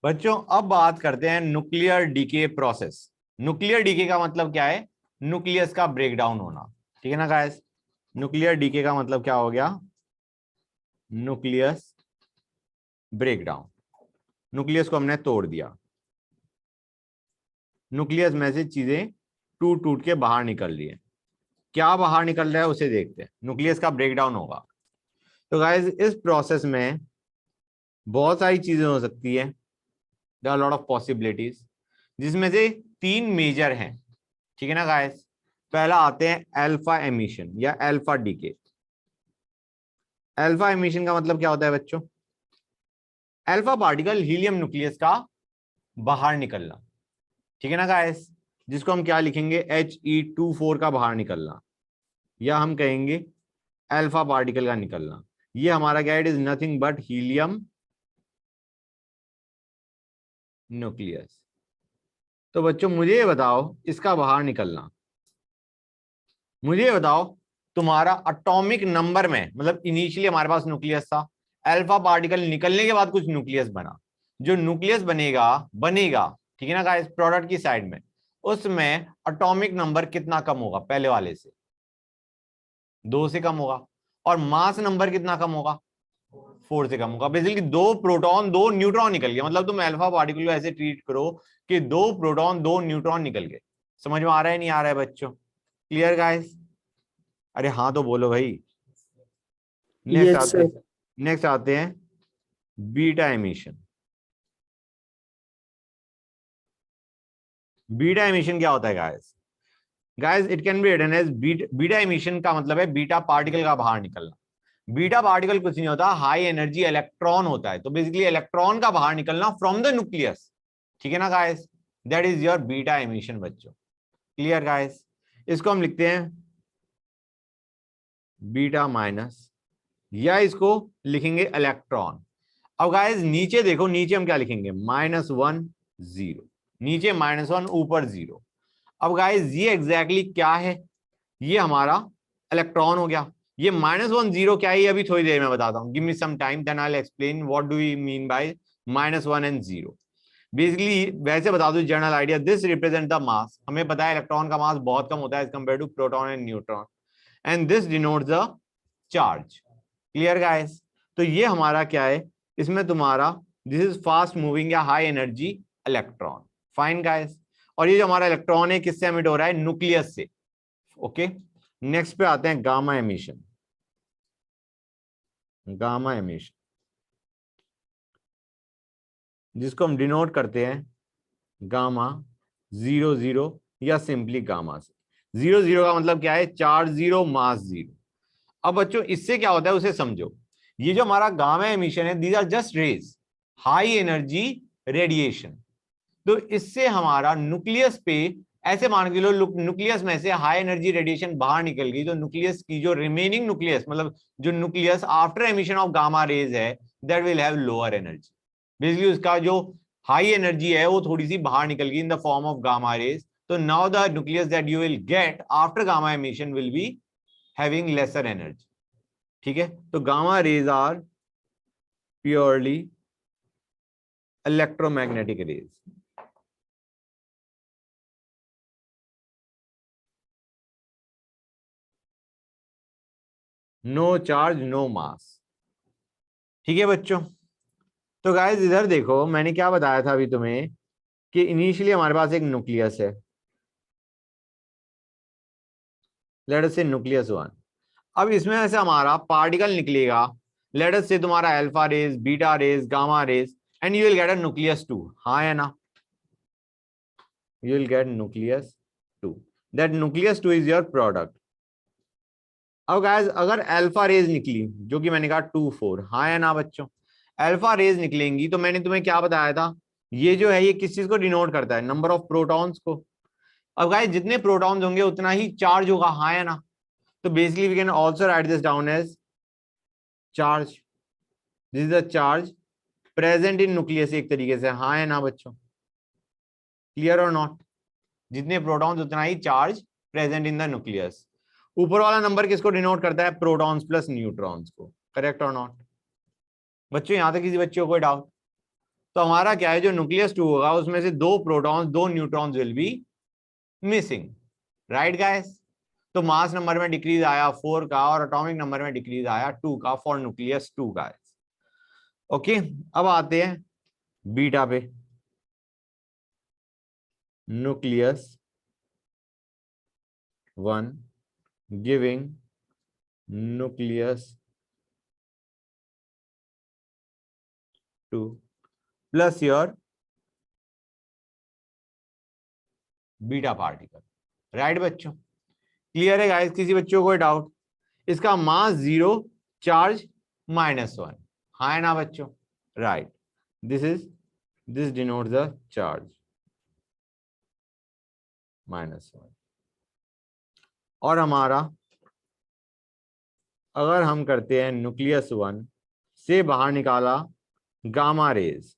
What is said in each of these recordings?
बच्चों अब बात करते हैं nuclear decay process. Nuclear decay का मतलब क्या है? न्यूक्लियस का ब्रेकडाउन होना। ठीक है ना गाइस? न्यूक्लियर डीके का मतलब क्या हो गया? Nucleus breakdown. न्यूक्लियस को हमने तोड़ दिया, न्यूक्लियस में से चीजें टूट टूट के बाहर निकल रही है। क्या बाहर निकल रहा है उसे देखते हैं। न्यूक्लियस का ब्रेकडाउन होगा तो गाइस इस प्रोसेस में बहुत सारी चीजें हो सकती है। There are lot of possibilities, जिसमें से तीन मेजर हैं। ठीक है ना गाइस? पहला आते हैं अल्फा एमिशन या अल्फा डीके। अल्फा एमिशन का मतलब क्या होता है बच्चों? अल्फा पार्टिकल हीलियम न्यूक्लियस का बाहर निकलना। ठीक है ना गाइस? जिसको हम क्या लिखेंगे? He24 का बाहर निकलना, या हम कहेंगे अल्फा पार्टिकल का निकलना। ये हमारा क्या? It is nothing but helium nucleus. तो बच्चों मुझे ये बताओ, इसका बाहर निकलना, मुझे ये बताओ तुम्हारा एटॉमिक नंबर में, मतलब इनिशियली हमारे पास न्यूक्लियस था, अल्फा पार्टिकल निकलने के बाद कुछ न्यूक्लियस बना, जो न्यूक्लियस बनेगा बनेगा ठीक है ना गाइस, प्रोडक्ट की साइड में, उसमें एटॉमिक नंबर कितना कम होगा? पहले वाले से 2 से कम होगा। और मास नंबर कितना कम होगा? 4 से कम होगा। बेसिकली 2 प्रोटॉन 2 न्यूट्रॉन निकल गए। मतलब तुम अल्फा पार्टिकल को ऐसे ट्रीट करो कि 2 प्रोटॉन 2 न्यूट्रॉन निकल गए। समझ में आ रहा है नहीं आ रहा है बच्चों? Clear guys? अरे हाँ तो बोलो भाई। नेक्स्ट यस आते सर। हैं, नेक्स्ट आते हैं बीटा एमिशन। बीटा एमिशन क्या होता है guys? Guys it can be written as beta emission का मतलब है बीटा पार्टिकल का बाहर निकलना। बीटा पार्टिकल कुछ नहीं होता, हाई एनर्जी इलेक्ट्रॉन होता है। तो बेसिकली इलेक्ट्रॉन का बाहर निकलना फ्रॉम द न्यूक्लियस। ठीक है ना guys? That is your beta emission बच्चों। Clear guys? इसको हम लिखते हैं बीटा माइनस, या इसको लिखेंगे इलेक्ट्रॉन। अब गाइस नीचे देखो, नीचे हम क्या लिखेंगे? -1 0। नीचे -1 ऊपर 0। अब गाइस ये एग्जैक्टली क्या है? ये हमारा इलेक्ट्रॉन हो गया। ये -1 0 क्या है ये अभी थोड़ी देर में बताता हूं। Give me some time then I will explain what do we mean by -1 and 0। Basically वैसे बता दो general idea, this represent the mass. हमें पता है इलेक्ट्रॉन का मास बहुत कम होता है as compare to proton and neutron, and this denotes the charge. Clear guys? तो ये हमारा क्या है? इसमें तुम्हारा दिस इज फास्ट मूविंग या high energy electron. Fine guys? और ये जो हमारा इलेक्ट्रॉन है किससे एमिट हो रहा है? न्यूक्लियस से। ओके, नेक्स्ट पे आते हैं गामा एमिशन। गामा एमिशन जिसको हम डिनोट करते हैं गामा 00 या सिंपली गामा से। 00 का मतलब क्या है? चार्ज 0 मास 0। अब बच्चों इससे क्या होता है उसे समझो। ये जो हमारा गामा एमिशन है, these are just rays, high energy radiation. तो इससे हमारा न्यूक्लियस पे, ऐसे मान के लो न्यूक्लियस में से हाई एनर्जी रेडिएशन बाहर निकल गई, तो न्यूक्लियस की जो रिमेनिंग न्यूक्लियस, मतलब जो nucleus after emission of gamma rays है, that will have lower energy. Basically उसका जो हाई एनर्जी है वो थोड़ी सी बाहर निकल गई in the form of gamma rays. तो now the nucleus that you will get after gamma emission will be having lesser energy. ठीक है? तो gamma rays are purely electromagnetic rays. No charge no mass. ठीक है बच्चों? तो guys इधर देखो, मैंने क्या बताया था अभी तुम्हें कि इनिशियली हमारे पास एक न्यूक्लियस है, लेट अस से न्यूक्लियस 1। अब इसमें से हमारा पार्टिकल निकलेगा, लेट अस से तुम्हारा alpha rays, beta rays, gamma rays, and you will get a nucleus 2। हाँ है ना? You will get nucleus 2। That nucleus 2 is your product. अब गाइस अगर अल्फा रेज निकली, जो कि मैंने कहा 2 4, हाँ है ना बच्चों? अल्फा रेज निकलेंगी तो मैंने तुम्हें क्या बताया था? ये जो है ये किस चीज को डिनोट करता है? नंबर ऑफ प्रोटॉन्स को। अब गाइस जितने प्रोटॉन्स होंगे उतना ही चार्ज होगा, हाँ है ना? तो basically we can also write this down as charge. This is the charge present in nucleus, एक तरीके से, हाँ है ना बच्चों? क्लियर और नॉट? जितने प्रोटॉन्स उतना ही charge present in the nucleus. ऊपर वाला नंबर किसको डिनोट करता है? प्रोटॉन्स प्लस न्यूट्रॉन्स को। करेक्ट और नॉट? बच्चों यहां तक किसी बच्चे को कोई डाउट? तो हमारा क्या है, जो न्यूक्लियस 2 होगा उसमें से 2 protons 2 neutrons will be missing, right guys. तो मास नंबर में डिक्रीज आया 4 का और एटॉमिक नंबर में डिक्रीज आया 2 का फॉर न्यूक्लियस 2 गाइस। ओके, अब आते हैं बीटा पे। Nucleus 1 giving nucleus 2 plus your beta particle, right बच्चों। क्लियर है गाइस, किसी बच्चों को कोई डाउट? इसका मास 0, चार्ज -1, हाँ है ना बच्चों, right. This denotes the charge -1। और हमारा अगर हम करते हैं न्यूक्लियस 1 से बाहर निकाला गामा रेज,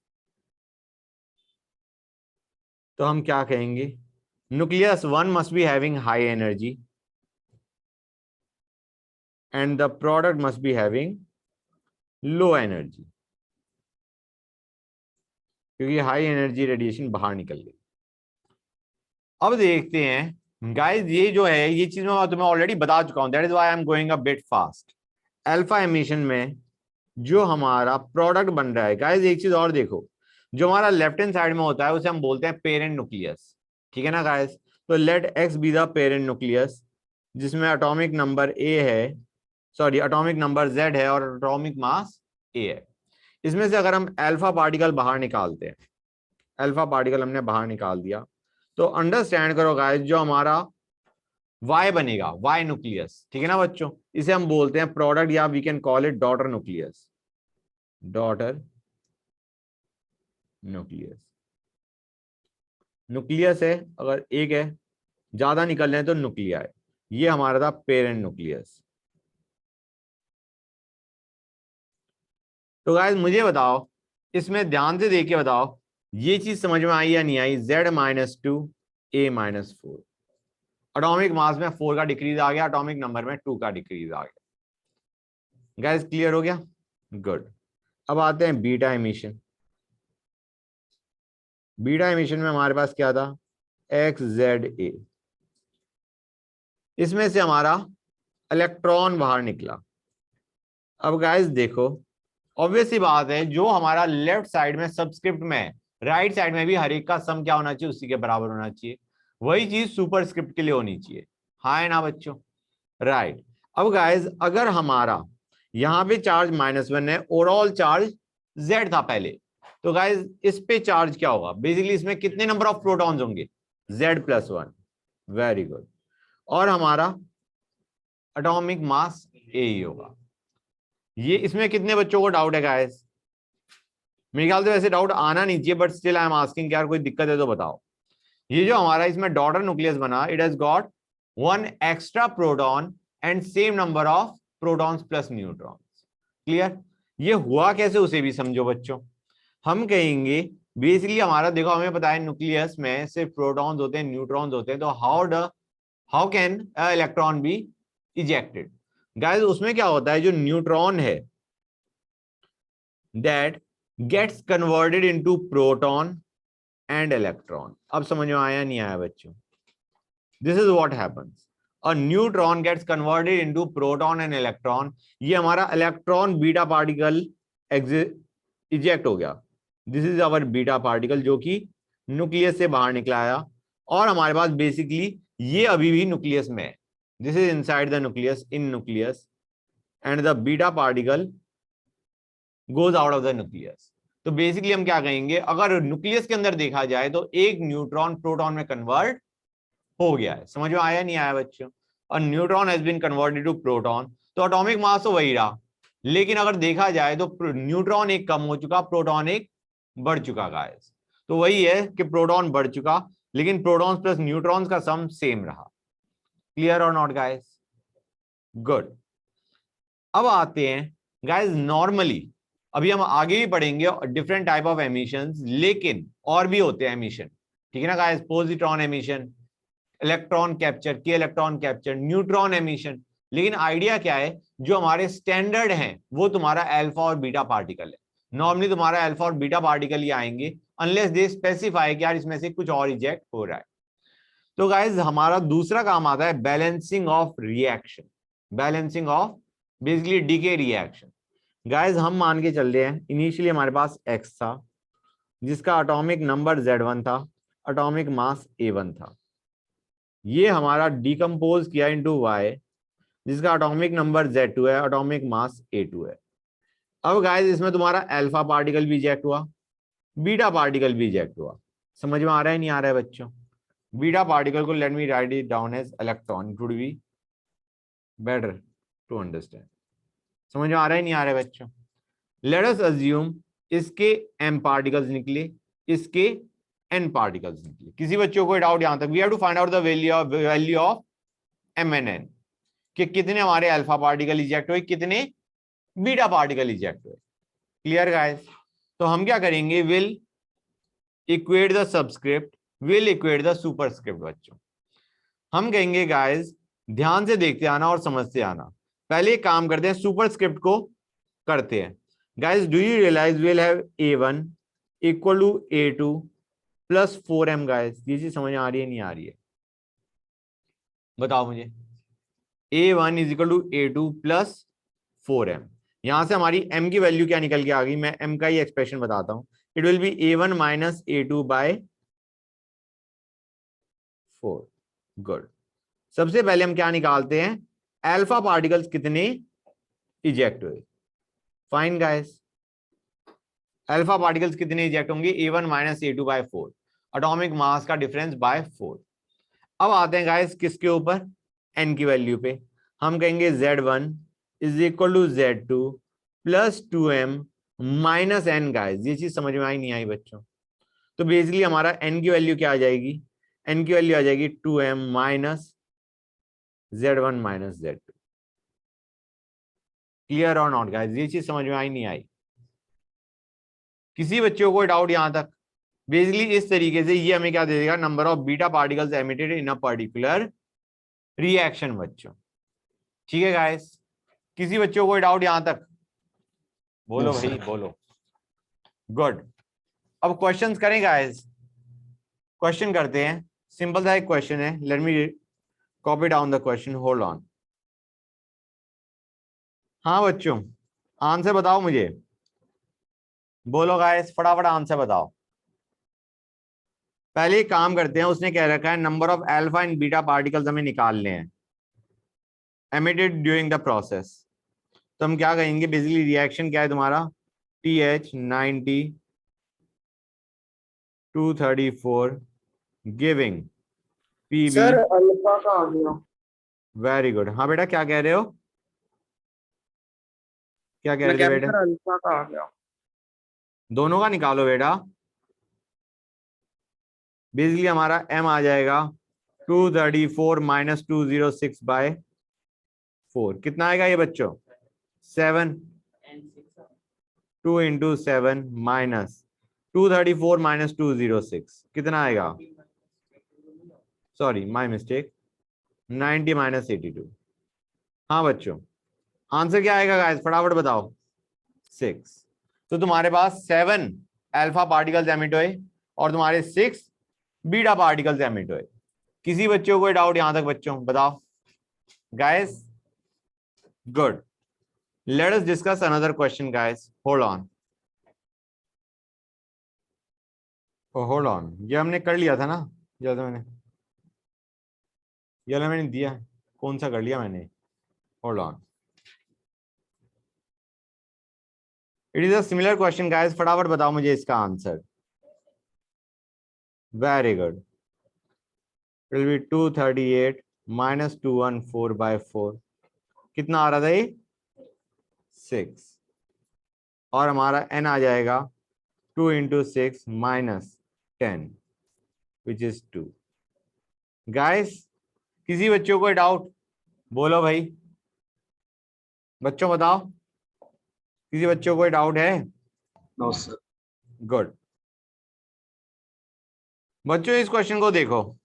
तो हम क्या कहेंगे, nucleus 1 must be having high energy and the product must be having low energy, क्योंकि हाई एनर्जी रेडिएशन बाहर निकल गई। अब देखते हैं गाइस, ये जो है ये चीज मैं तुम्हें ऑलरेडी बता चुका हूं, that is why I am going a bit fast. Alpha emission में जो हमारा प्रोडक्ट बन रहा है गाइस, एक चीज और देखो, जो हमारा लेफ्ट हैंड साइड में होता है उसे हम बोलते हैं पेरेंट न्यूक्लियस, ठीक है ना गाइस। तो let X be the parent nucleus, जिसमें एटॉमिक नंबर ए है, सॉरी एटॉमिक नंबर जेड है और एटॉमिक मास ए है। इसमें से अगर हम अल्फा पार्टिकल बाहर निकालते हैं, अल्फा पार्टिकल हमने बाहर निकाल दिया, तो अंडरस्टैंड करो गाइस, जो हमारा वाई बनेगा, वाई न्यूक्लियस, ठीक है ना बच्चों, इसे हम बोलते हैं प्रोडक्ट या we can call it daughter nucleus, daughter nucleus. Nucleus है अगर एक है, ज्यादा निकल रहे हैं तो न्यूक्लिया है। ये हमारा था पेरेंट न्यूक्लियस। तो गाइस मुझे बताओ, इसमें ध्यान से देख के बताओ, ये चीज समझ में आई या नहीं आई? Z-2 A-4, एटॉमिक मास में 4 का डिक्रीज आ गया, एटॉमिक नंबर में 2 का डिक्रीज आ गया। गाइस क्लियर हो गया? गुड। अब आते हैं बीटा एमिशन। बीटा एमिशन में हमारे पास क्या था, XZA। इसमें से हमारा इलेक्ट्रॉन बाहर निकला। अब गाइस देखो, ऑब्वियस सी बात है, जो हमारा लेफ्ट साइड में सबस्क्रिप्ट में है, राइट साइड में भी हर एक का सम क्या होना चाहिए, उसी के बराबर होना चाहिए। वही चीज सुपरस्क्रिप्ट के लिए होनी चाहिए, हाँ है ना बच्चों, राइट। अब गाइस अगर हमारा यहाँ पे चार्ज -1 है, ओवरऑल चार्ज Z था पहले, तो गाइस इस पे चार्ज क्या होगा, बेसिकली इसमें कितने नंबर ऑफ प्रोटॉन्स होंगे, Z+1, वेरी गुड। और हमारा एटॉमिक मास A ही होगा। ये इसमें कितने बच्चों को डाउट है गाइस? मेरे ख्याल से वैसे डाउट आना नहीं चाहिए, but still I am asking, यार कोई दिक्कत है तो बताओ। ये जो हमारा इसमें डॉटर न्यूक्लियस बना, it has got 1 extra proton and same number of protons plus neutrons. Clear? ये हुआ कैसे उसे भी समझो बच्चों। हम कहेंगे बेसिकली हमारा देखो, हमें पता है न्यूक्लियस में सिर्फ प्रोटॉन्स होते हैं, न्यूट्रॉन्स होते हैं, तो how can electron be ejected? Guys उसमें क्या होता है, जो न्यूट्रॉन है that gets converted into proton and electron. अब समझ में आया नहीं आया बच्चों? This is what happens, a neutron gets converted into proton and electron. ये हमारा इलेक्ट्रॉन बीटा पार्टिकल इजेक्ट हो गया, this is our beta particle जो कि न्यूक्लियस से बाहर निकला आया, और हमारे पास बेसिकली ये अभी भी न्यूक्लियस में है, this is inside the nucleus, in nucleus, and the beta particle goes out of the nucleus. तो बेसिकली हम क्या कहेंगे, अगर न्यूक्लियस के अंदर देखा जाए तो एक न्यूट्रॉन प्रोटॉन में कन्वर्ट हो गया है। समझ में आया नहीं आया बच्चों? और neutron has been converted to proton, तो एटॉमिक मास तो वही रहा, लेकिन अगर देखा जाए तो न्यूट्रॉन एक कम हो चुका, प्रोटॉन एक बढ़ चुका गाइस। तो वही है कि प्रोटॉन बढ़ चुका, लेकिन प्रोटॉन्स प्लस न्यूट्रॉन्स का सम सेम रहा। क्लियर और नॉट गाइस? गुड। अब आते हैं गाइस, नॉर्मली अभी हम आगे भी पढ़ेंगे डिफरेंट टाइप ऑफ एमिशंस, लेकिन और भी होते हैं एमिशन, ठीक है ना guys? Positron emission, electron capture, के इलेक्ट्रॉन कैप्चर, न्यूट्रॉन एमिशन। लेकिन आइडिया क्या है, जो हमारे स्टैंडर्ड हैं वो तुम्हारा अल्फा और बीटा पार्टिकल है। नॉर्मली तुम्हारा अल्फा और बीटा पार्टिकल ही आएंगे, अनलेस दे स्पेसिफाई कि यार इसमें से कुछ और इजेक्ट हो रहा है। तो गाइज हमारा दूसरा काम आता है balancing of reaction, balancing of basically decay reaction. Guys हम मान के चल रहे हैं इनिशियली हमारे पास एक्स था जिसका एटॉमिक नंबर Z1 था, एटॉमिक मास A1 था। ये हमारा डिकम्पोज किया इनटू Y जिसका एटॉमिक नंबर Z2 है, एटॉमिक मास A2 है। अब गाइस इसमें तुम्हारा अल्फा पार्टिकल भी इजेक्ट हुआ, बीटा पार्टिकल भी इजेक्ट हुआ। समझ में आ रहा है नहीं आ रहा है बच्चों? बीटा पार्टिकल को let me write it down as electron, it would be better to understand. समझ में आ रहा है नहीं आ रहा है बच्चों? लेट अस अज्यूम इसके m पार्टिकल्स निकले, इसके n पार्टिकल्स निकले। किसी बच्चों को डाउट यहां तक? We have to find out the value of m and n, कि कितने हमारे अल्फा पार्टिकल इजेक्ट हुए, कितने बीटा पार्टिकल इजेक्ट हुए। Clear guys? तो हम क्या करेंगे, will equate the subscript, will equate the superscript. बच्चों हम कहेंगे गाइस ध्यान से देखते आना और समझते आना। पहले एक काम करते हैं, सुपरस्क्रिप्ट को करते हैं। Guys do you realise will have A1 equal to A2 plus 4m। Guys ये चीज समझ में आ रही है नहीं आ रही है? बताओ मुझे। A1 is equal to A2 plus 4m। यहां से हमारी m की वैल्यू क्या निकल के आ गई, मैं m का ही एक्सप्रेशन बताता हूं। It will be A1 minus A2 by 4। Good. सबसे पहले हम क्या निकालते हैं, अल्फा पार्टिकल्स कितने इजेक्ट हुए। फाइन गाइस, अल्फा पार्टिकल्स कितने इजेक्ट होंगे, A1 minus A2 by 4, atomic mass का डिफरेंस बाय 4। अब आते हैं गाइस किसके ऊपर, n की वैल्यू पे। हम कहेंगे Z1 is equal to Z2 plus 2m minus n। Guys ये चीज समझ में आई नहीं आई बच्चों? तो बेसिकली हमारा n की वैल्यू क्या आ जाएगी, n की वैल्यू आ जाएगी 2m minus Z1 minus Z2। Clear और नॉट गाइस? ये चीज समझ में आई नहीं आई? किसी बच्चों को डाउट यहां तक? बेसिकली इस तरीके से ये हमें क्या दे देगा, number of beta particles emitted in a particular reaction. बच्चों ठीक है गाइस? किसी बच्चों को डाउट यहां तक? बोलो भाई बोलो। गुड। अब क्वेश्चंस करें गाइस, क्वेश्चन करते हैं। सिंपल सा एक क्वेश्चन है, let me copy down the question, hold on. हाँ बच्चों आंसर बताओ मुझे, बोलो गाइस फटाफट आंसर बताओ। पहले एक काम करते हैं, उसने कह रखा है number of alpha and beta particles हमें निकालने हैं एमिटेड ड्यूरिंग द प्रोसेस। तो हम क्या कहेंगे, बेसिकली रिएक्शन क्या है तुम्हारा, TH90 234 giving PB। Sir alpha का आ गया। Very good. हाँ बेटा क्या कह रहे हो, क्या कह मैं रहे थे कह रहा हूँ बेटा? सर अल्फा का आ गया। दोनों का निकालो बेटा। बेसिकली हमारा m आ जाएगा 234 माइनस 206 बाय 4। कितना आएगा ये बच्चों, 7। 2 इंटू 7 माइनस 234 माइनस 206 कितना आएगा, सॉरी माय मिस्टेक, 90 माइनस 82। हाँ बच्चों आंसर क्या आएगा गाइस फटाफट बताओ, 6। तो तुम्हारे पास 7 अल्फा पार्टिकल्स एमिट हुए और तुम्हारे 6 बीटा पार्टिकल्स एमिट हुए। किसी बच्चों को डाउट यहां तक बच्चों बताओ guys? Good. Late us discuss another question guys, hold on. Hold on, ये हमने कर लिया था ना, ये तो मैंने दिया, कौन सा कर लिया मैंने, hold on. It is a similar question guys, फटाफट बताओ मुझे इसका answer. Very good. It will be 238 minus 214 by 4। कितना आ रहा था ये, 6। और हमारा n आ जाएगा 2 into 6 minus 10 which is 2। Guys किसी बच्चों को डाउट, बोलो भाई बच्चों बताओ, किसी बच्चों को डाउट है? No sir. गुड। बच्चों इस क्वेश्चन को देखो,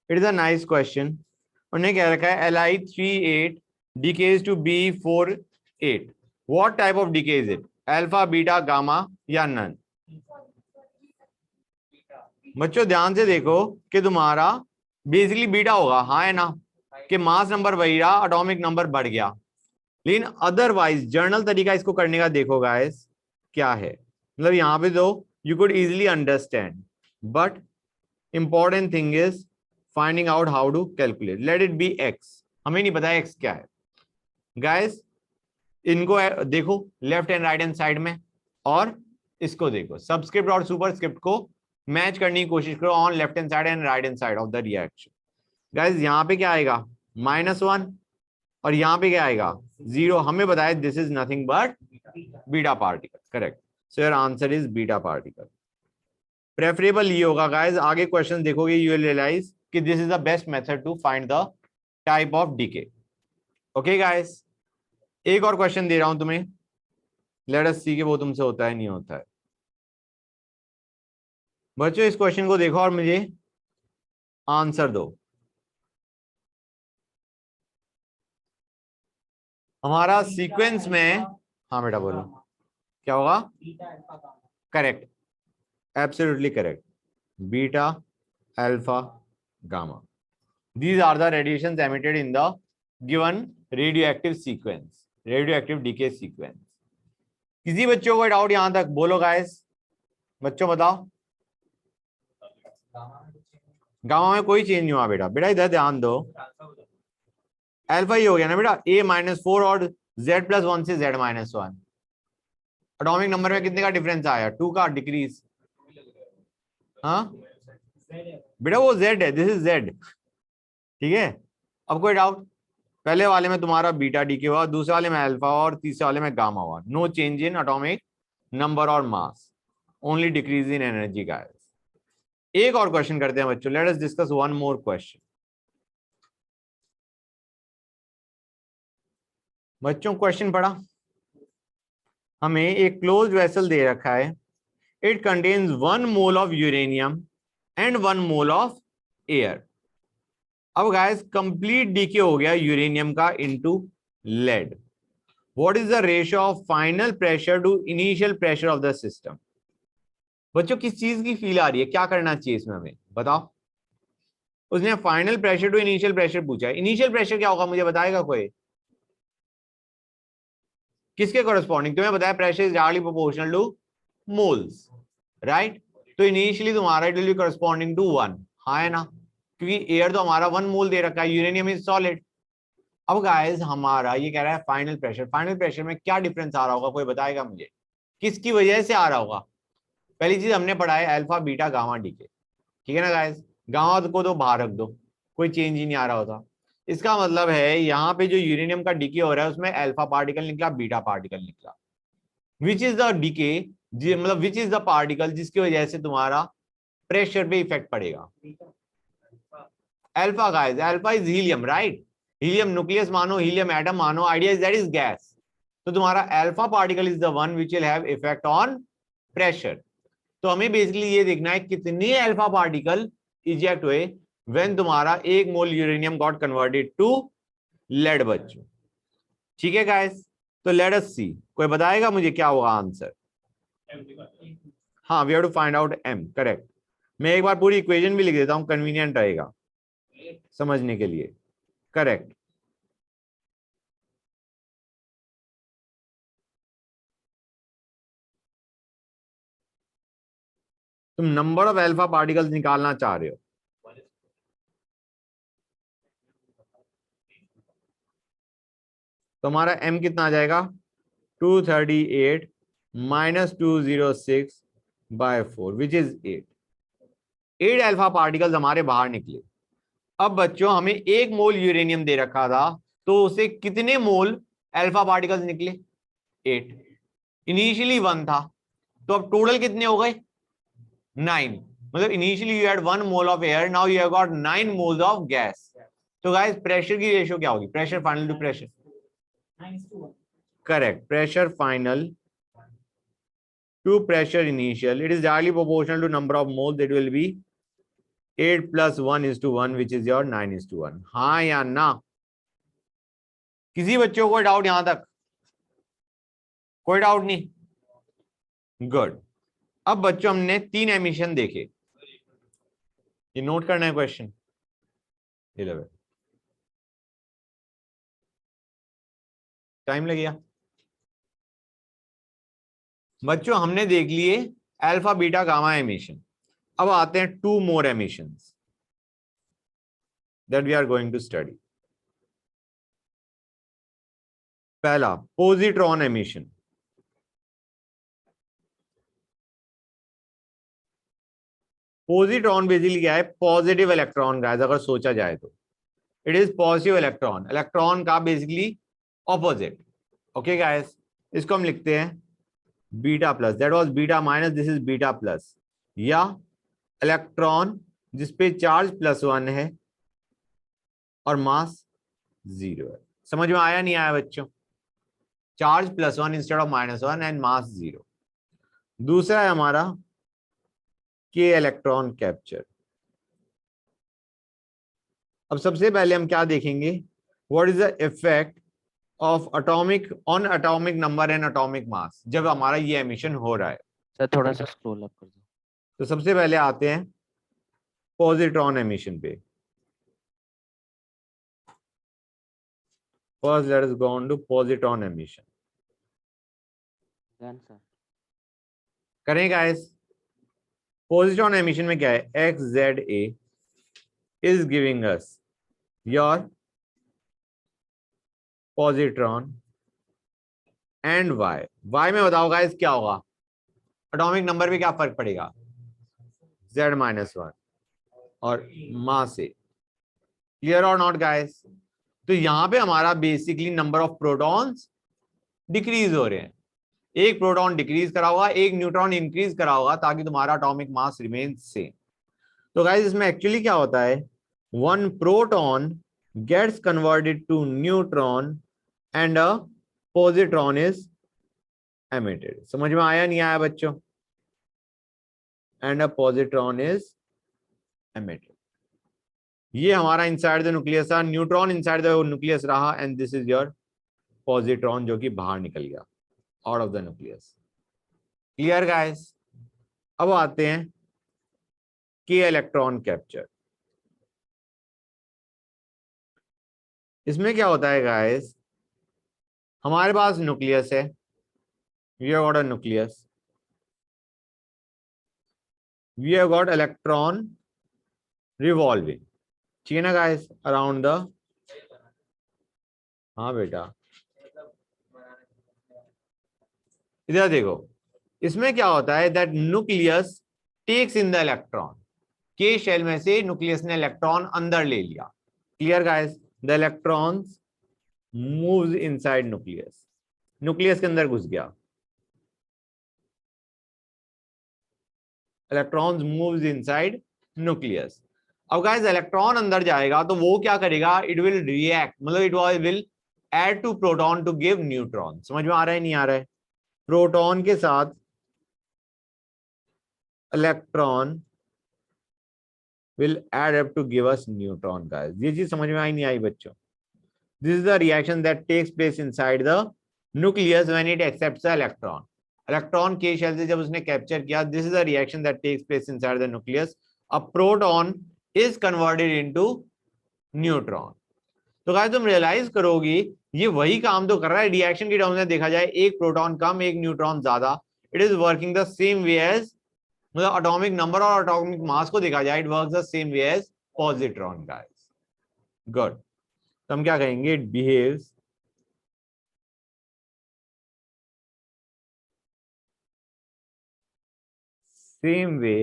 it is a nice question. उन्हें कह रखा है Li38 decays to B48, what type of decay is it? Alpha beta gamma या नन? बच्चों ध्यान से देखो कि तुम्हारा बेसिकली बीटा होगा, हाँ है ना, कि मास नंबर वही रहा, एटॉमिक नंबर बढ़ गया। लेकिन अदरवाइज जर्नल तरीका इसको करने का देखो गाइस क्या है, मतलब यहाँ पे तो you could easily understand, but important thing is finding out how to calculate. Let it be X, हमें नहीं पता एक्स क्या है गाइस। इनको देखो left and right hand side में, और इसको देखो सबस्क्रिप्ट और सुपरस्क्रिप्ट को मैच करने की कोशिश करो on left hand side and right hand side of the reaction. Guys यहाँ पे क्या आएगा -1 और यहाँ पे क्या आएगा 0। हमें बताया this is nothing but beta particle, correct. So your answer is beta particle. Preferable ये होगा गाइस, आगे क्वेश्चन देखोगे यू विल रियलाइज कि this is the best method to find the type of decay. Okay guys, एक और question दे रहा हूं तुम्हें, लेट अस सी कि वो तुमसे होता है नहीं होता है। बच्चों इस क्वेश्चन को देखो और मुझे आंसर दो। हमारा सीक्वेंस में, हाँ बेटा बोलो क्या होगा? Correct, absolutely correct, beta alpha gamma, these are the radiations emitted in the given radioactive sequence, radioactive decay sequence। किसी बच्चों को डाउट यहां तक बोलो गाइस, बच्चों बताओ। गामा में कोई चेंज नहीं हुआ बेटा, बेटा इधर ध्यान दो, अल्फा ही हो गया ना बेटा, a-4 और z+1 से z-1। एटॉमिक नंबर में कितने का डिफरेंस आया? 2 का डिक्रीज। हाँ बेटा वो z है, दिस इज z, ठीक है। अब कोई डाउट? पहले वाले में तुम्हारा बीटा डीके हुआ, दूसरे वाले में अल्फा और तीसरे वाले में गामा हुआ। No change in atomic number और mass, only decrease in energy guys. एक और क्वेश्चन करते हैं बच्चों, let us discuss one more question. बच्चों क्वेश्चन पढ़ा, हमें एक क्लोज वेसल दे रखा है, it contains 1 mole of uranium and 1 mole of air. अब गाइस कंप्लीट डीके हो गया यूरेनियम का into lead. What is the ratio of final pressure to initial pressure of the system? बच्चों किस चीज की फील आ रही है, क्या करना चाहिए इसमें हमें बताओ। उसने final pressure to initial pressure पूछा है, इनिशियल प्रेशर क्या होगा मुझे बताएगा कोई? किसके कॉरेस्पॉन्डिंग? तुम्हें बताया pressure is directly proportional to moles, right. तो इनिशियली तुम्हारा it will be corresponding to 1, हाँ है ना, क्योंकि एयर तो हमारा 1 मोल दे रखा है, यूरेनियम इज सॉलिड। अब गाइस हमारा ये कह रहा है फाइनल प्रेशर, फाइनल प्रेशर में क्या डिफरेंस आ रहा होगा कोई बताएगा मुझे, किसकी वजह से आ रहा होगा? पहली चीज हमने पढ़ा है अल्फा बीटा गामा डीके, ठीक है ना गाइस। गामा को तो बाहर रख दो, कोई चेंज ही नहीं आ रहा होता। इसका मतलब है यहाँ पे जो यूरेनियम का डीके हो रहा है उसमें अल्फा पार्टिकल निकला, बीटा पार्टिकल निकला। विच इज द डीके, मतलब विच इज द पार्टिकल जिसकी वजह से तुम्हारा प्रेशर पे इफेक्ट पड़ेगा? Alpha guys, alpha is helium, right. Helium nucleus मानो, हीलियम एटम मानो, idea is that is gas. तो तुम्हारा alpha particle is the one which will have effect on pressure. तो हमें बेसिकली ये देखना है कितने अल्फा पार्टिकल इजेक्ट हुए व्हेन तुम्हारा 1 mole uranium got converted to lead बच्चों, ठीक है गाइस। तो लेट अस सी, कोई बताएगा मुझे क्या होगा आंसर? हाँ we have to find out m, correct. मैं एक बार पूरी इक्वेशन भी लिख देता हूं, कन्वीनियंट रहेगा समझने के लिए, करेक्ट। तुम नंबर ऑफ अल्फा पार्टिकल्स निकालना चाह रहे हो, तो हमारा m कितना आ जाएगा? 238 minus 206/4 which is 8। 8 alpha particles हमारे बाहर निकले। अब बच्चों हमें 1 मोल यूरेनियम दे रखा था, तो उसे कितने मोल अल्फा पार्टिकल्स निकले? 8। इनिशियली 1 था, तो अब टोटल कितने हो गए? 9। मतलब initially you had 1 mole of air, now you have got 9 moles of gas. तो गाइस प्रेशर की रेशियो क्या होगी? Pressure final to pressure, correct, pressure final to pressure initial, it is directly proportional to number of moles, that will be 8 + 1:1 which is your 9:1। हाँ या ना? किसी बच्चों को डाउट यहां तक? कोई डाउट नहीं? गुड। अब बच्चों हमने 3 एमिशन देखे, ये नोट करना है क्वेश्चन 11। टाइम लगेगा बच्चों। हमने देख लिए अल्फा बीटा गामा एमिशन। अब आते हैं 2 more emissions that we are going to study. पहला पोजिट्रॉन एमिशन। पोजिट्रॉन बेसिकली क्या है? पॉजिटिव इलेक्ट्रॉन का, अगर सोचा जाए तो it is positive electron, electron का बेसिकली ऑपोजिट। ओके गाइस, इसको हम लिखते हैं beta plus, that was beta minus, this is beta plus. या इलेक्ट्रॉन जिसपे चार्ज +1 है और मास 0 है। समझ में आया नहीं आया बच्चों? Charge +1 instead of -1 and mass 0। दूसरा है हमारा के इलेक्ट्रॉन कैप्चर। अब सबसे पहले हम क्या देखेंगे? What is the effect of atomic on atomic number and atomic mass जब हमारा ये एमिशन हो रहा है। सर थोड़ा सा स्क्रॉल अप कर दो। तो सबसे पहले आते हैं पॉजिट्रॉन एमिशन पे। First let us go on to positron emission. Done sir. करें गाइस, पॉजिट्रॉन एमिशन में क्या है? XZA is giving us your positron and y में बताओ गाइस क्या होगा? एटॉमिक नंबर पे क्या फर्क पड़ेगा? Z-1 और मास से। क्लियर और नॉट गाइस? तो यहां पे हमारा basically number of protons decrease हो रहे हैं। एक प्रोटॉन डिक्रीज करा होगा, एक न्यूट्रॉन इंक्रीज करा होगा, ताकि तुम्हारा एटॉमिक मास रिमेन सेम। तो गाइस इसमें एक्चुअली क्या होता है? One proton gets converted to neutron and a positron is emitted. समझ में आया नहीं आया बच्चों? And a positron is emitted. ये हमारा इनसाइड द न्यूक्लियस था, न्यूट्रॉन इनसाइड द न्यूक्लियस रहा, and this is your positron जो कि बाहर निकल गया out of the nucleus. Clear guys? अब आते हैं के इलेक्ट्रॉन कैप्चर। इसमें क्या होता है गाइस? हमारे पास न्यूक्लियस है, we have got a nucleus, we have got electron revolving, ठीक है ना गाइस, अराउंड द, हाँ बेटा इधर देखो। इसमें क्या होता है? That nucleus takes in the electron. के शेल में से न्यूक्लियस ने इलेक्ट्रॉन अंदर ले लिया। Clear guys? The electrons moves inside nucleus, nucleus के अंदर घुस गया। Electrons moves inside nucleus. अब गाइस इलेक्ट्रॉन अंदर जाएगा तो वो क्या करेगा? इट विल रिएक्ट, मतलब it will add to proton to give neutron. समझ में आ रहा है नहीं आ रहा है? प्रोटॉन के साथ electron will add up to give us neutron guys। ये चीज समझ में आई नहीं आई बच्चों? This is the reaction that takes place inside the nucleus when it accepts the electron। Electron के शेल से जब उसने कैप्चर किया, this is the reaction that takes place inside the nucleus। A proton is converted into neutron। तो guys तुम realise करोगी ये वही काम तो कर रहा है। रिएक्शन की टर्म्स में देखा जाए, एक प्रोटॉन कम एक न्यूट्रॉन ज्यादा, it is working the same way as, मतलब एटॉमिक नंबर और एटॉमिक मास को देखा जाए, it works the same way as positron guys. Good. तो हम क्या कहेंगे? It behaves same way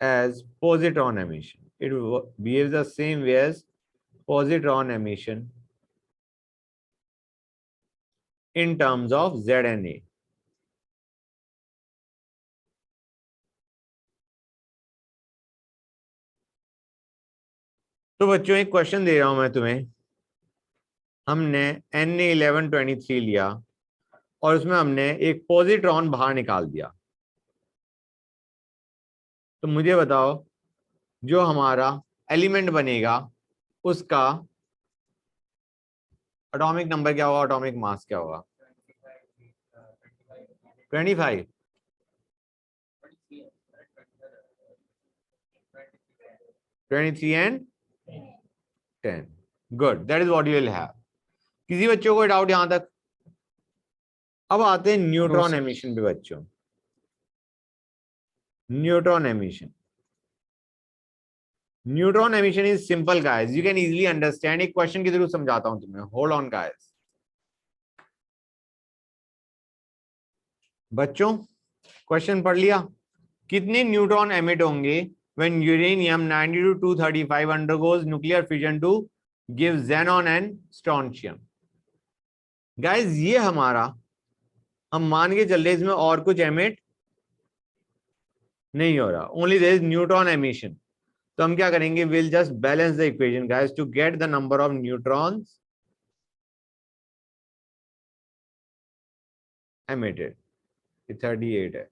as positron emission। it behaves the same way as positron emission in terms of Z and A। तो बच्चों एक क्वेश्चन दे रहा हूं मैं तुम्हें। हमने Na1123 लिया और उसमें हमने एक पॉजिट्रॉन बाहर निकाल दिया। तो मुझे बताओ जो हमारा एलिमेंट बनेगा उसका एटॉमिक नंबर क्या होगा, एटॉमिक मास क्या होगा? 25, 23 and 10. Good. That is what you will have. किसी बच्चों को डाउट यहां तक? अब आते हैं न्यूट्रॉन sir. एमिशन पे बच्चों. Neutron emission. Neutron emission is simple guys. You can easily understand. एक क्वेश्चन के थ्रू समझाता हूं तुम्हें. Hold on guys. बच्चों क्वेश्चन पढ़ लिया. कितने न्यूट्रॉन एमिट होंगे when uranium 90 to 235 undergoes nuclear fission to give xenon and strontium. Guys ये हमारा, हम मान के चल रहे इसमें और कुछ एमिट नहीं हो रहा, only there is neutron emission. तो हम क्या करेंगे, will just balance the equation guys to get the number of neutrons emitted. 38 है.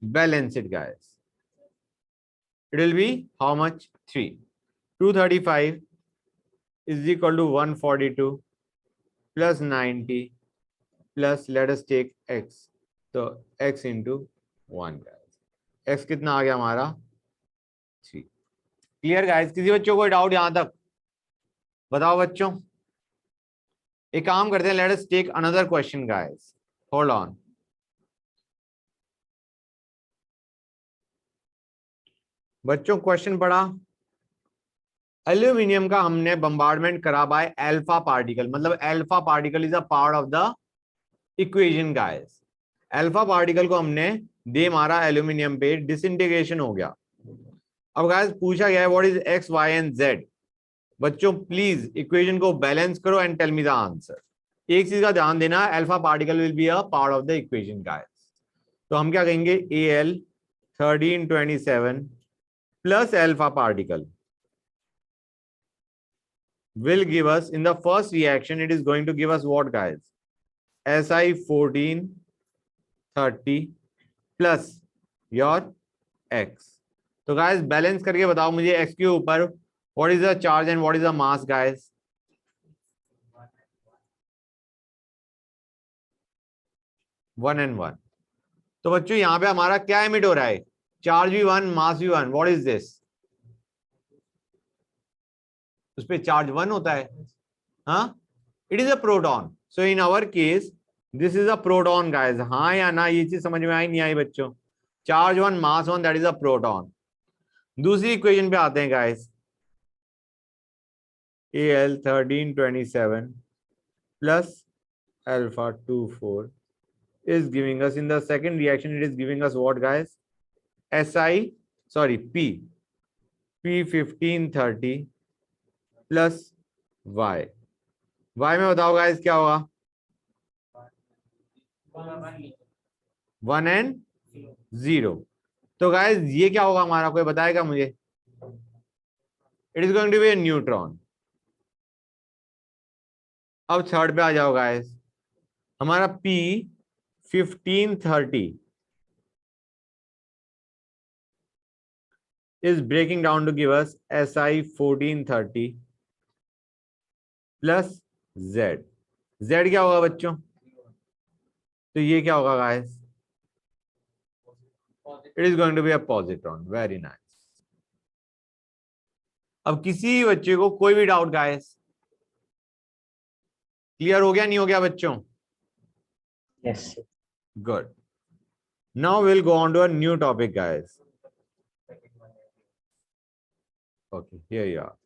Balance it guys. It will be how much? 3. 235 is equal to 142 plus 90 plus let us take x. So x into 1 guys. x कितना आ गया हमारा? 3. Clear guys? किसी बच्चों को doubt यहां तक? बताओ बच्चों. एक काम करते हैं, let us take another question guys. Hold on. बच्चों क्वेश्चन पढ़ा. एल्यूमिनियम का हमने बम्बार्डमेंट करा बाय अल्फा पार्टिकल. मतलब alpha particle is a part of the equation guys. Alpha particle को हमने दे मारा एल्यूमिनियम पे, डिसइंटीग्रेशन हो गया. अब गाइस पूछा गया है what is X Y and Z. बच्चों प्लीज इक्वेशन को बैलेंस करो and tell me the answer. एक चीज का ध्यान देना, alpha particle will be a part of the equation guys. तो हम क्या कहेंगे, AL 1327 plus alpha particle will give us, in the first reaction it is going to give us what guys, Si 1430 plus your x. तो guys balance करके बताओ मुझे x के ऊपर what is the charge and what is the mass guys. One and one. तो बच्चों यहाँ पे हमारा क्या एमिट हो रहा है, चार्ज भी वन, मास भी वन. व्हाट इज दिस, उस पे चार्ज वन होता है. हाँ, it is a proton. So in our case this is a proton guys. हाँ या ना, ये चीज समझ में आई नहीं आई बच्चों? Charge one, mass one, that is a proton. दूसरी इक्वेशन पे आते हैं guys. AL 1327 plus alpha 24 is giving us, in the second reaction it is giving us what guys, P 1530 plus y. y में बताओ गाइस क्या होगा, 1 and 0. तो guys ये क्या होगा हमारा, कोई बताएगा मुझे? It is going to be a neutron. अब थर्ड पे आ जाओ गाइस. हमारा P 1530 is breaking down to give us Si 1430 plus Z. Z क्या होगा बच्चों? तो ये क्या होगा guys? It is going to be a positron. Very nice. अब किसी बच्चे को कोई भी डाउट गाइस? क्लियर हो गया नहीं हो गया बच्चों? Yes, sir. Good. Now we'll go on to a new topic guys. Okay, here you are.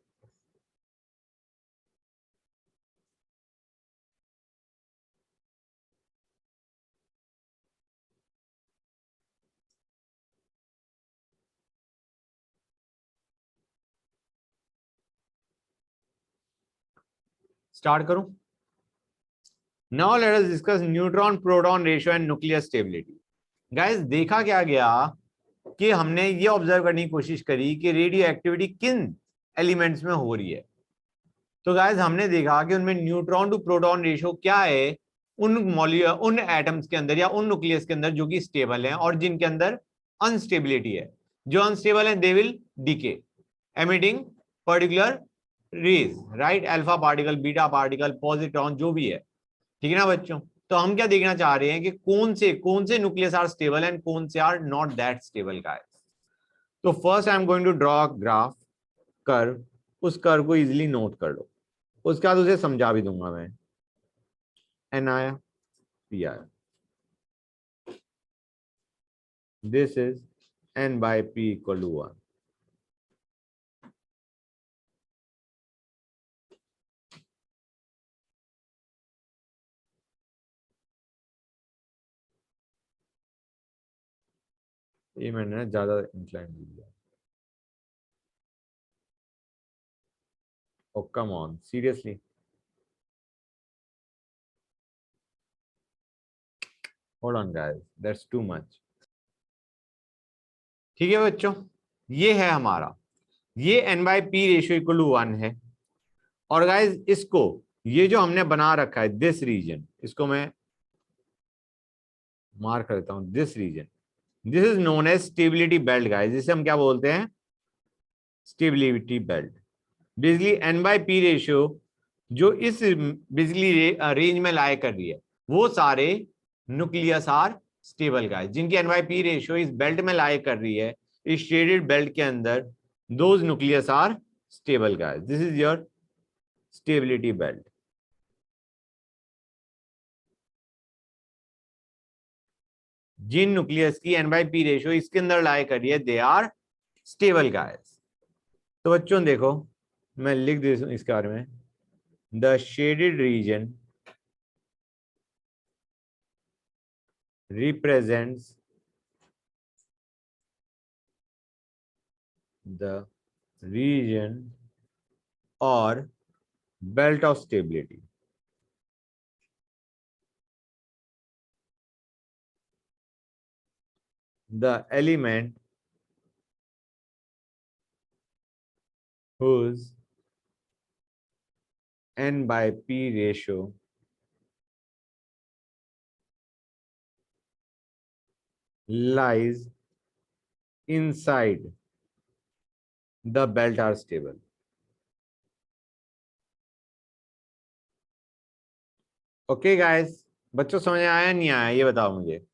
Start करूं? Now let us discuss neutron-proton ratio and nuclear stability. Guys, देखा क्या गया कि हमने ये ऑब्जर्व करने की कोशिश करी कि रेडियो एक्टिविटी किन एलिमेंट्स में हो रही है. तो गाइस हमने देखा कि उनमें न्यूट्रॉन टू प्रोटॉन रेशियो क्या है उन एटम्स के अंदर या उन न्यूक्लियस के अंदर जो कि स्टेबल हैं और जिनके अंदर अनस्टेबिलिटी है. जो अनस्टेबल है they will decay emitting particular rays, right? Alpha particle, beta particle, positron जो भी है. ठीक है ना बच्चों। तो हम क्या देखना चाह रहे हैं कि कौन से न्यूक्लियस आर स्टेबल एंड कौन से are not that stable guys. तो first I am going to draw graph curve, उस कर्व को इजीली नोट कर लो, उसके बाद उसे समझा भी दूंगा मैं। एन आया, पी आया, this is n by p equal to 1. ये मैंने ज्यादा इंक्लाइन दिया। Oh come on, seriously? Hold on guys, that's too much. ठीक है बच्चों, ये है हमारा, ये n by p ratio equal to 1 है। और गाइज इसको, ये जो हमने बना रखा है दिस रीजन, इसको मैं मार्क करता हूं, this region, this is known as stability belt guys. जिसे हम क्या बोलते हैं, स्टेबिलिटी बेल्ट। बिजली n by p रेशियो जो इस बिजली रेंज में लाए कर रही है, वो सारे न्यूक्लियस आर स्टेबल गाइस, जिनकी n by p रेशियो इस बेल्ट में लाए कर रही है, इस शेडेड बेल्ट के अंदर, those nucleus are stable guys. This is your stability belt. जिन न्यूक्लियस की n by p रेशियो इसके अंदर लाए कर रही है, दे आर स्टेबल गाइस। तो बच्चों देखो, मैं लिख देता हूं इसके बारे में, the shaded region represents the region or belt of stability. The element whose n by p ratio lies inside the belt are stable. Okay guys, बच्चों समझ आया नहीं आया ये बताओ मुझे।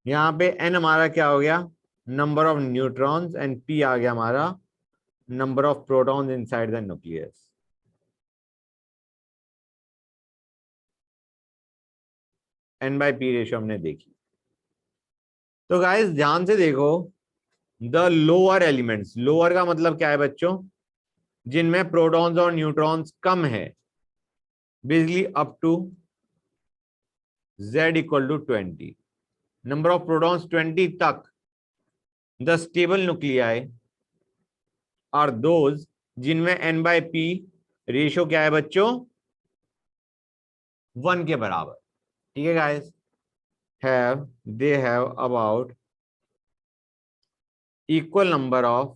यहाँ पे n हमारा क्या हो गया, number of neutrons, and p आ गया हमारा number of protons inside the nucleus. n by p ratio हमने देखी। तो गाइस ध्यान से देखो, द लोअर एलिमेंट्स, लोअर का मतलब क्या है बच्चों, जिनमें प्रोटॉन्स और न्यूट्रॉन्स कम है, basically up to z equal to 20, number of protons 20 तक, the stable nuclei are those जिनमें n by p रेशियो क्या है बच्चों, 1 के बराबर। ठीक है guys, they have about equal number of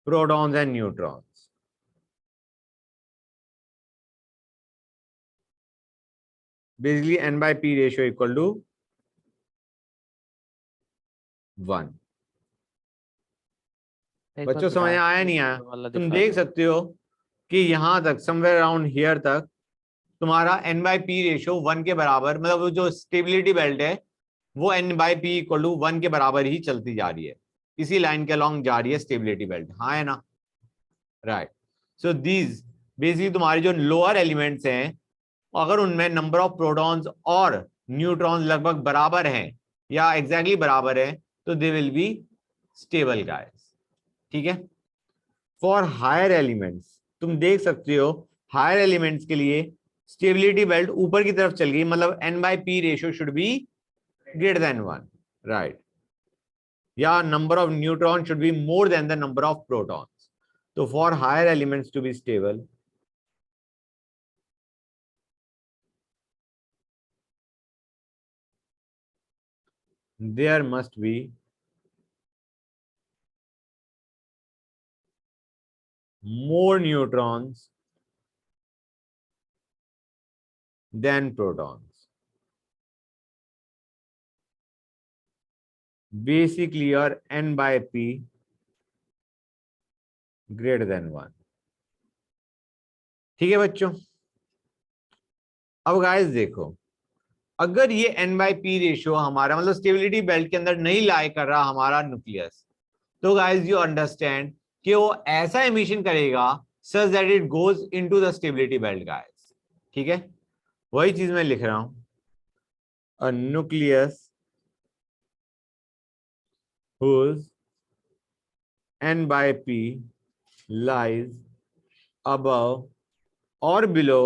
protons and neutrons. Basically n by p ratio equal to 1. बच्चों समझ आया नहीं आया? तुम देख सकते हो कि यहां तक समवेयर अराउंड हियर तक तुम्हारा n by p रेशियो 1 के बराबर, मतलब वो जो स्टेबिलिटी बेल्ट है वो n by p equal to 1 के बराबर ही चलती जा रही है, इसी लाइन के अलॉन्ग जा रही है स्टेबिलिटी बेल्ट। हाँ है ना, राइट। सो दीज बेसिकली तुम्हारी जो लोअर एलिमेंट्स हैं, अगर उनमें नंबर ऑफ प्रोटॉन्स और न्यूट्रॉन्स लगभग बराबर हैं या एग्जैक्टली बराबर है, तो they will be stable guys. ठीक है। फॉर हायर एलिमेंट्स तुम देख सकते हो, हायर एलिमेंट्स के लिए स्टेबिलिटी बेल्ट ऊपर की तरफ चल गई, मतलब n by p ratio should be greater than 1, right, या number of neutron should be more than the number of protons. तो for higher elements to be stable, there must be more neutrons than protons. Basically your n by p greater than 1. ठीक है बच्चों। अब guys देखो, अगर ये n/p ratio हमारा मतलब स्टेबिलिटी बेल्ट के अंदर नहीं लाई कर रहा हमारा न्यूक्लियस, तो गाइस यू अंडरस्टैंड कि वो ऐसा एमिशन करेगा such that it goes into the stability belt guys. ठीक है, वही चीज मैं लिख रहा हूं, a nucleus whose n/p lies above or below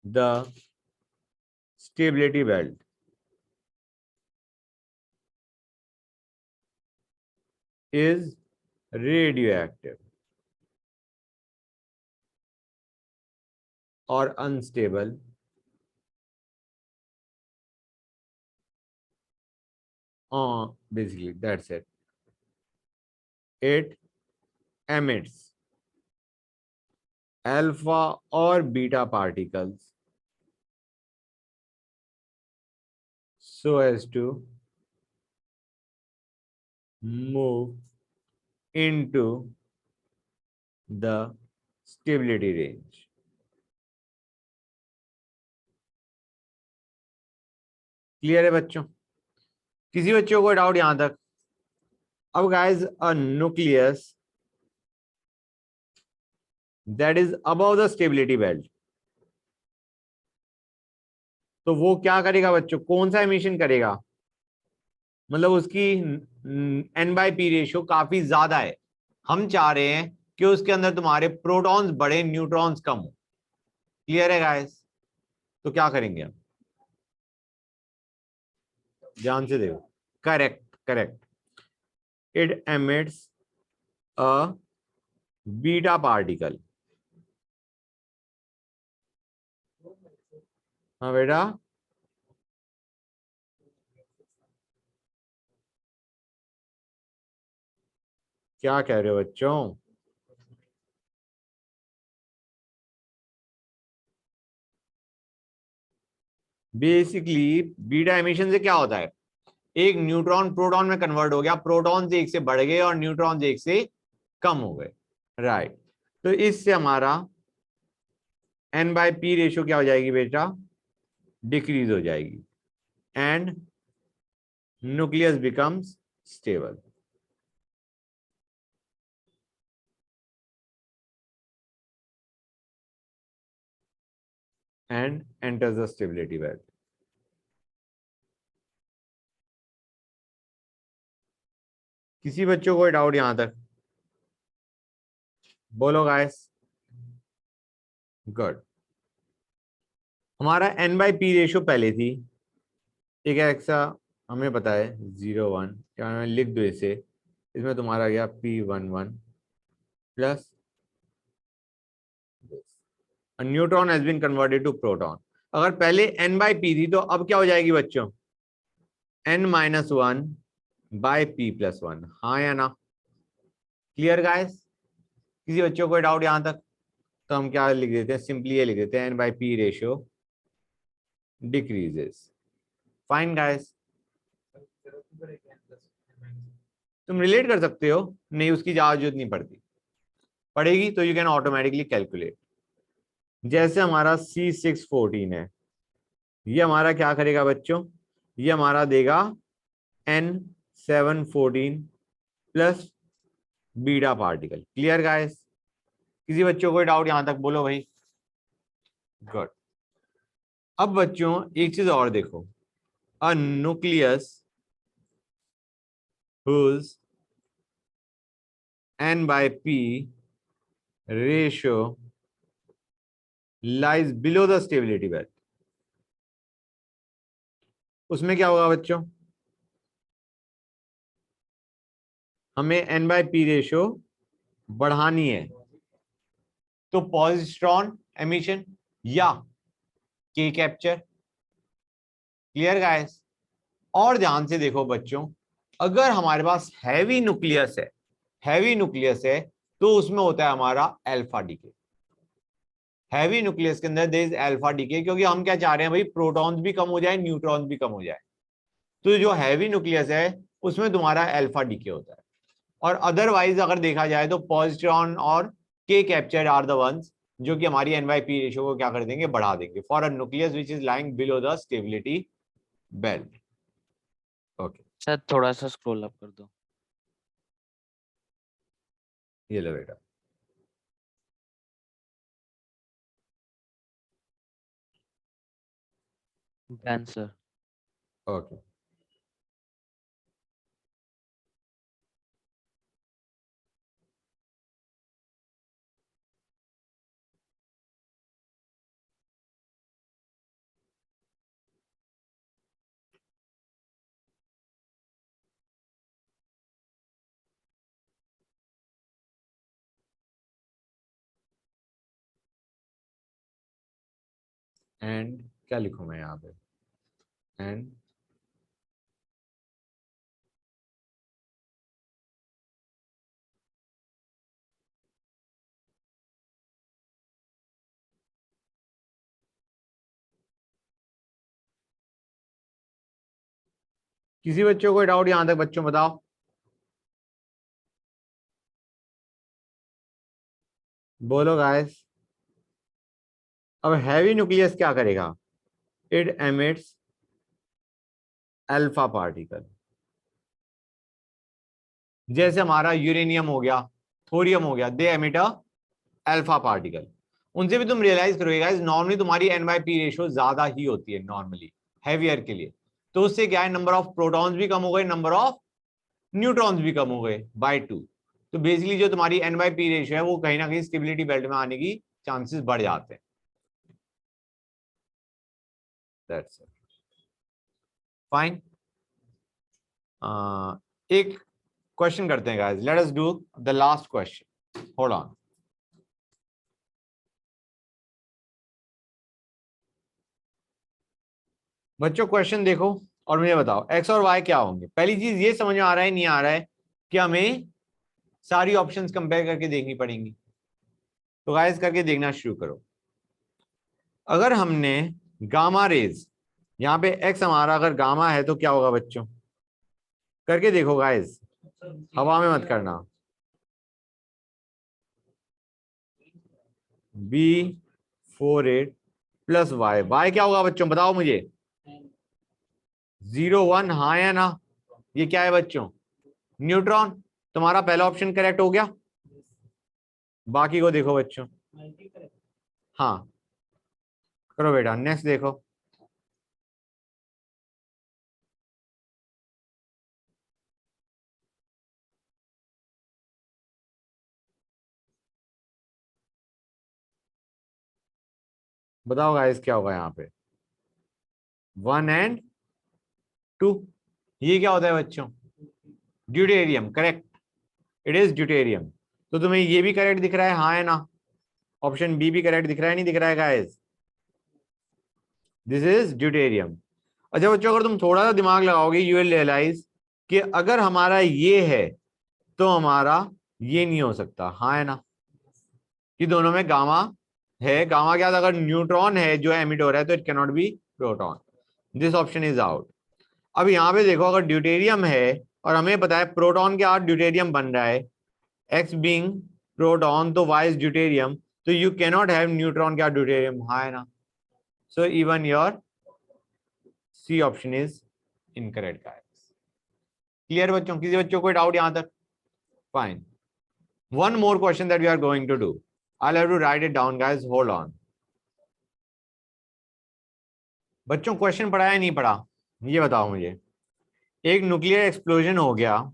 the stability belt is radioactive or unstable basically that's it. It emits alpha or beta particles so as to move into the stability range. Clear है बच्चों? किसी बच्चों को doubt यहां तक? अब guys, a nucleus that is above the stability belt, तो वो क्या करेगा बच्चों, कौन सा एमिशन करेगा? मतलब उसकी n/p रेशियो काफी ज्यादा है, हम चाह रहे हैं कि उसके अंदर तुम्हारे प्रोटॉन्स बढ़े, न्यूट्रॉन्स कम हो। क्लियर है गाइस? तो क्या करेंगे हम? ध्यान से देखो, correct correct, it emits a beta particle. हाँ बेटा, क्या कह रहे हो बच्चों? बेसिकली बीटा एमिशन से क्या होता है, एक न्यूट्रॉन प्रोटॉन में कन्वर्ट हो गया, प्रोटॉन एक से बढ़ गए और न्यूट्रॉन एक से कम हो गए, राइट। तो इससे हमारा n/p रेशियो क्या हो जाएगी बेटा, डिक्रीज हो जाएगी and nucleus becomes stable. and enters the stability belt. किसी बच्चों को डाउट यहां तक? बोलो गाइस। गुड। हमारा n/p रेशियो पहले थी, ठीक है, ऐसा हमें पता है 0.1, क्या मैं लिख दो इसे, इसमें तुम्हारा गया p11 plus neutron has been converted to proton. अगर पहले n/p थी तो अब क्या हो जाएगी बच्चों, n-1/p+1। हाँ या ना? Clear guys? किसी बच्चों को डाउट यहां तक? तो हम क्या लिख देते हैं, सिंपली ये लिख देते हैं n/p ratio decreases. Fine guys? तुम रिलेट कर सकते हो, नहीं उसकी जरूरत नहीं पड़ती, पड़ेगी तो यू कैन ऑटोमेटिकली कैलकुलेट। जैसे हमारा C614 है, ये हमारा क्या करेगा बच्चों, ये हमारा देगा N714 plus beta particle. Clear guys? किसी बच्चों को डाउट यहां तक? बोलो भाई। गुड। अब बच्चों एक चीज और देखो, a nucleus whose n/p ratio lies below the stability belt, उसमें क्या होगा बच्चों, हमें n/p रेशियो बढ़ानी है, तो पॉजिट्रॉन एमिशन या के कैप्चर। Clear guys? और ध्यान से देखो बच्चों, अगर हमारे पास हैवी न्यूक्लियस है, हैवी न्यूक्लियस है, तो उसमें होता है हमारा अल्फा डीके। हैवी न्यूक्लियस के अंदर देयर इज अल्फा डीके, क्योंकि हम क्या चाह रहे हैं भाई, प्रोटॉन्स भी कम हो जाए, न्यूट्रॉन्स भी कम हो जाए। तो जो हैवी न्यूक्लियस है उसमें तुम्हारा अल्फा डीके होता है। और अदरवाइज अगर देखा जाए तो पॉजिट्रॉन और के कैप्चर्ड आर द वंस जो कि हमारी NY-P रेशियो को क्या कर देंगे, बढ़ा देंगे for a nucleus which is lying below the stability belt. Okay, sir थोड़ा सा स्क्रॉल अप कर दो। ये लो बेटा। Done sir. ओके, एंड क्या लिखूं मैं यहाँ पे, एंड किसी बच्चों को डाउट यहां तक, बच्चों बताओ, बोलो गाइस। अब हैवी न्यूक्लियस क्या करेगा, इट एमिट्स अल्फा पार्टिकल, जैसे हमारा यूरेनियम हो गया, थोरियम हो गया, दे एमिट अ अल्फा पार्टिकल। उनसे भी तुम रियलाइज करोगे गाइस, नॉर्मली तुम्हारी NY-P रेशियो ज्यादा ही होती है नॉर्मली हैवियर के लिए, तो उससे क्या है, नंबर ऑफ प्रोटॉन्स भी कम हो गए, नंबर ऑफ न्यूट्रॉन्स भी कम हो गए बाय 2। तो बेसिकली जो तुम्हारी NY-P रेशियो है वो कहीं ना कहीं स्टेबिलिटी बेल्ट में आने की चांसेस बढ़ जाते हैं। That's it, fine. एक क्वेश्चन करते हैं guys, let us do the last question, hold on. बच्चों क्वेश्चन देखो और मुझे बताओ एक्स और वाई क्या होंगे। पहली चीज ये समझ में आ रहा है नहीं आ रहा है कि हमें सारी ऑप्शंस कंपेयर करके देखनी पड़ेंगी, तो गाइस करके देखना शुरू करो। अगर हमने गामा रेज, यहाँ पे एक्स हमारा अगर गामा है तो क्या होगा बच्चों, करके देखो गाइस, हवा में मत करना। B48 प्लस वाई, वाई क्या होगा बच्चों बताओ मुझे, 0 1, हाँ या ना। ये क्या है बच्चों, न्यूट्रॉन। तुम्हारा पहला ऑप्शन करेक्ट हो गया, बाकी को देखो बच्चों। हाँ करो बेटा, नेक्स्ट देखो। बताओ गाइस क्या होगा यहाँ पे, 1 एंड 2। ये क्या होता है बच्चों, deuterium, correct, it is deuterium. तो तुम्हें ये भी करेक्ट दिख रहा है, हाँ है ना। ऑप्शन बी भी करेक्ट दिख रहा है, नहीं दिख रहा है गाइस, दिस इज ड्यूटेरियम। अच्छा बच्चों, अगर तुम थोड़ा सा दिमाग लगाओगे यू विल रियलाइज कि अगर हमारा ये है तो हमारा ये नहीं हो सकता, हाँ है ना, कि दोनों में गामा है। गामा क्या था, अगर न्यूट्रॉन है जो एमिट हो रहा है तो it can not be proton, this option is out. अब यहाँ पे देखो, अगर ड्यूटेरियम है और हमें पता है प्रोटॉन के साथ ड्यूटेरियम बन रहा है, एक्स बीइंग प्रोटॉन तो वाई इज ड्यूटेरियम, तो you can not have neutron के साथ ड्यूटेरियम, हाँ है ना। So even your C option is incorrect guys. Clear बच्चों, किसी बच्चों को डाउट यहां तक, fine. One more question that we are going to do, I'll have to write it down guys, hold on। बच्चों क्वेश्चन पढ़ा या नहीं पढ़ा ये बताओ मुझे। एक न्यूक्लियर एक्सप्लोजन हो गया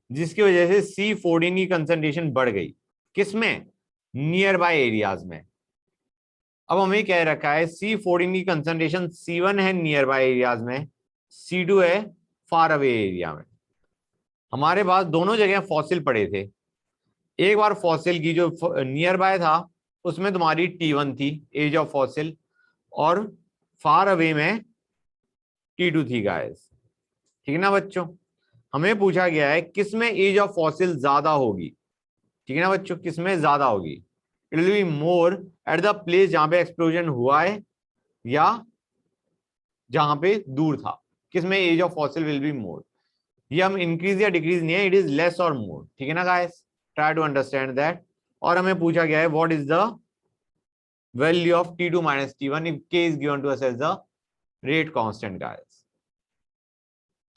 जिसकी वजह से C14 की कंसंट्रेशन बढ़ गई, किसमें, नियर बाय एरियाज में। अब हमें क्या रखा है, C14 की कंसंट्रेशन C1 है नियर बाय एरियाज में, C2 है फार अवे एरिया में। हमारे पास दोनों जगह फॉसिल पड़े थे, एक बार फॉसिल की जो नियर बाय था उसमें तुम्हारी T1 थी एज ऑफ फॉसिल, और फार अवे में T2 थी गाइस, ठीक है ना बच्चों। हमें पूछा गया है किसमें एज ऑफ फॉसिल ज्यादा होगी, ठीक है ना बच्चों, किसमें ज्यादा होगी, it will be more at the place जहां पे एक्सप्लोजन हुआ है या जहां पे दूर था, किसमें age of fossil will be more. ये हम इंक्रीज या डिक्रीज नहीं है, इट इज लेस और मोर, ठीक है ना guys, try to understand that. और हमें पूछा गया है what is the value of T2 minus T1 if K is given to us as the rate constant guys।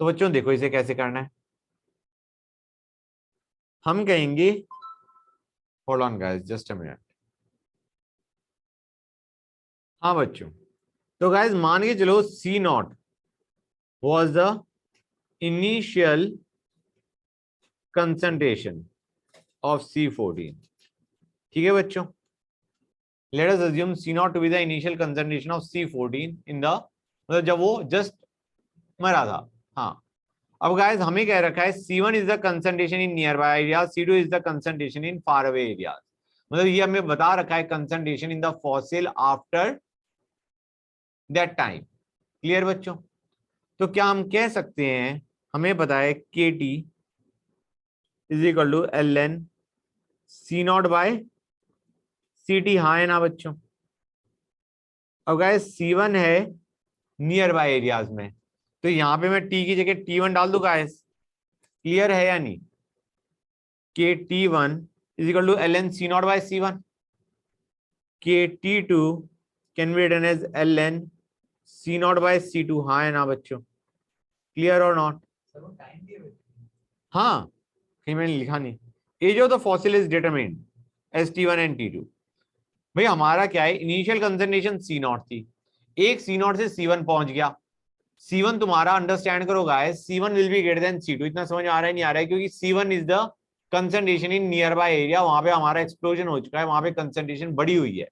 तो बच्चों देखो इसे कैसे करना है, हम कहेंगे hold on guys just a minute. हाँ बच्चों, तो गाइस मान के चलो C0 was the initial concentration of C14, ठीक है बच्चों। Let us assume C0 to be the initial concentration of C14 in the, मतलब जब वो जस्ट मरा था। हाँ, अब गाइस हमें कह रखा है C1 is the concentration in near by areas, C2 is the concentration in far away areas. मतलब ये हमें बता रखा है concentration in the fossil after that time. Clear बच्चों? तो क्या हम कह सकते हैं, हमें पता है KT is equal to ln C0 by CT। हाँ है ना बच्चों? अब गाइस C1 है नियर बाय एरियाज में, तो यहां पे मैं T की जगह T1 डाल दूं गाइस। क्लियर है या नहीं? KT1 is equal to ln C0 by C1। KT2 can be written as ln C0 by C2। हाँ है ना बच्चों? क्लियर और नॉट? हाँ, कहीं मैंने लिखा नहीं। Age of the fossil is determined as T1 and T2। भाई हमारा क्या है, इनिशियल कंसंट्रेशन C0 थी, एक C0 से C1 पहुंच गया। C1 तुम्हारा अंडरस्टैंड करो guys, C1 will be greater then C2। इतना समझ आ रहा है नहीं आ रहा है? क्योंकि C1 is the concentration in near by area, वहां पे हमारा एक्सप्लोजन हो चुका है, वहां पे कंसंट्रेशन बढ़ी हुई है।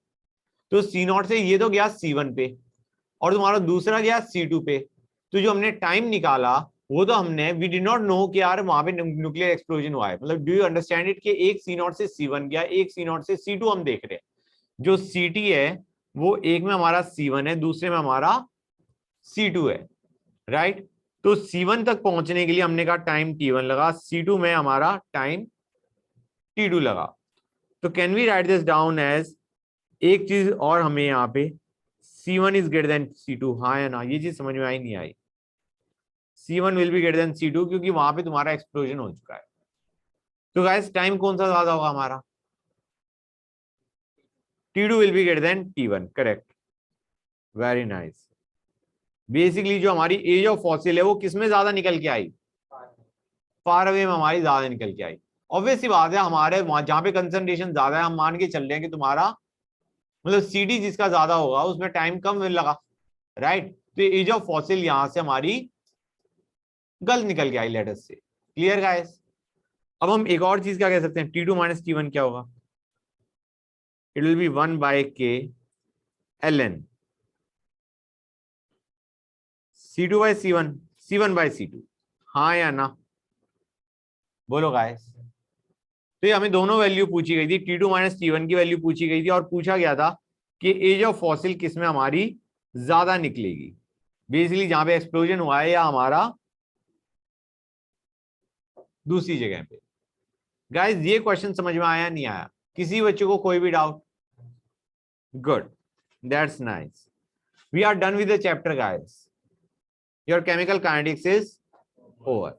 तो C0 से ये तो गया C1 पे और तुम्हारा दूसरा गया C2 पे। तो जो हमने टाइम निकाला वो तो हमने वी डिड नॉट नो कि यार वहां पे न्यूक्लियर एक्सप्लोजन हुआ है। मतलब डू यू अंडरस्टैंड इट कि एक C0 से C1 गया, एक C0 से C2 हम देख रहे हैं। जो CT है वो एक में हमारा C1 है, दूसरे में हमारा C2 है, राइट। तो C1 तक पहुंचने के लिए हमने कहा टाइम T1 लगा, C2 में हमारा टाइम T2 लगा। तो can we write this down as, एक चीज और हमें यहाँ पे C1 is greater than C2। हाँ या ना? ये चीज समझ में आई नहीं आई? C1 will be greater then C2 क्योंकि वहां पे तुम्हारा एक्सप्लोजन हो चुका है। तो गाइस टाइम कौन सा ज्यादा होगा हमारा? T2 will be greater then T1, correct, very nice. Basically जो हमारी एज ऑफ फॉसिल है वो किसमें ज्यादा निकल के आई? फार अवे में हमारी ज्यादा निकल के आई। ऑब्वियस सी बात है, हमारे जहां पे कंसंट्रेशन ज्यादा है हम मान के चल रहे हैं कि तुम्हारा मतलब CD जिसका ज्यादा होगा उसमें टाइम कम लगा, राइट। तो एज ऑफ फॉसिल यहां से हमारी गलत निकल के आई लेटर से। Clear guys? अब हम एक और चीज क्या कह सकते हैं, T2 माइनस T1 क्या होगा? It will be 1 by K ln C2 by C1, C1 by C2। हाँ या ना? बोलो गाइस। तो ये हमें दोनों वैल्यू पूछी गई थी, T2 माइनस T1 की वैल्यू पूछी गई थी और पूछा गया था कि एज ऑफ फॉसिल किसमें हमारी ज्यादा निकलेगी। बेसिकली जहां पे एक्सप्लोजन हुआ है या हमारा दूसरी जगह पे। गाइस ये क्वेश्चन समझ में आया नहीं आया? किसी बच्चे को कोई भी doubt? Good, that's nice. We are done with the chapter guys. Your chemical kinetics is over.